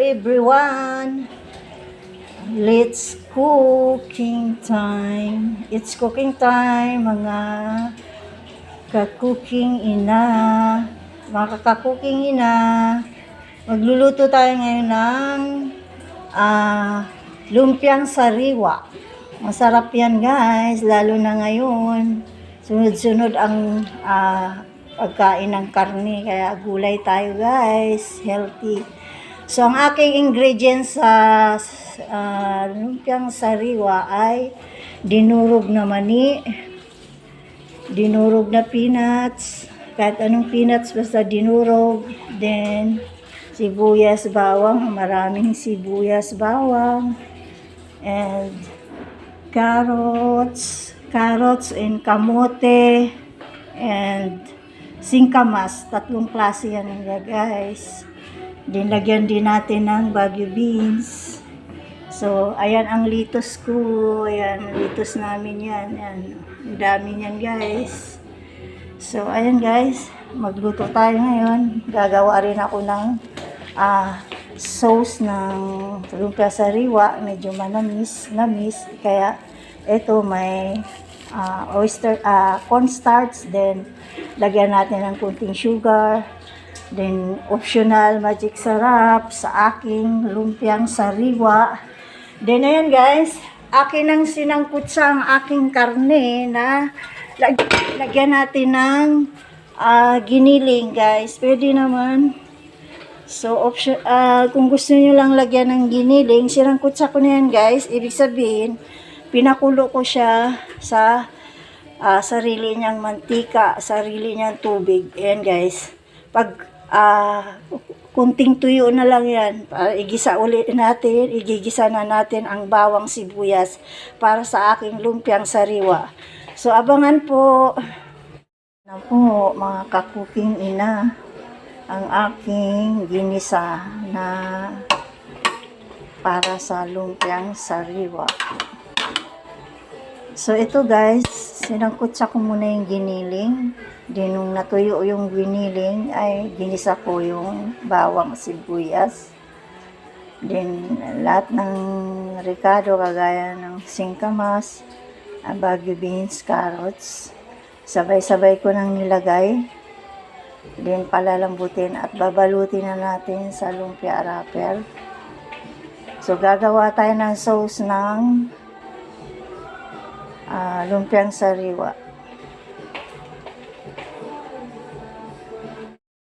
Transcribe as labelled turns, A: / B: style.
A: everyone. Let's cooking time. It's cooking time, mga ka-cooking ina. Mga ka-cooking ina. Magluluto tayo ngayon ng lumpiang sariwa. Masarap yan guys, lalo na ngayon. Sunod-sunod ang pagkain ng karne, kaya gulay tayo guys, healthy. So ang aking ingredients sa lumpiang sariwa ay dinurog na mani, dinurog na peanuts, kahit anong peanuts basta dinurog, then sibuyas bawang, maraming sibuyas bawang, and carrots and kamote, and singkamas, tatlong klase yan guys. Dinlagyan din natin ng Baguio beans. So, ayan ang litos ko. Ayan, litos namin yan. Ayan, ang dami yan guys. So, ayan guys, magluto tayo ngayon. Gagawa rin ako ng sauce ng lumpia sariwa. Medyo namis. Kaya, ito may cornstarch, then lagyan natin ng kunting sugar, then optional magic sarap sa aking lumpiang sariwa. Then ayan guys, akin ang sinangkot sa ang aking karne na lagyan natin ng giniling guys, pwede naman. So kung gusto niyo lang lagyan ng giniling, sinangkot sa ko na yan guys, ibig sabihin pinakulo ko siya sa sarili niyang mantika, sarili niyang tubig. Ayan guys. Pag kunting tuyo na lang yan, igisa ulit natin, igigisa na natin ang bawang sibuyas para sa aking lumpiang sariwa. So abangan po. Na po mga ka-cooking ina, ang aking ginisa na para sa lumpiang sariwa. So, ito guys, sinangkutsa ko muna yung giniling. Then, nung natuyo yung giniling, ay ginisa ko yung bawang sibuyas. Then, lahat ng ricado, kagaya ng singkamas, Baguio beans, carrots, sabay-sabay ko nang nilagay. Then, palalambutin at babalutin na natin sa lumpia wrapper. So, gagawa tayo ng sauce ng lumpiang sariwa.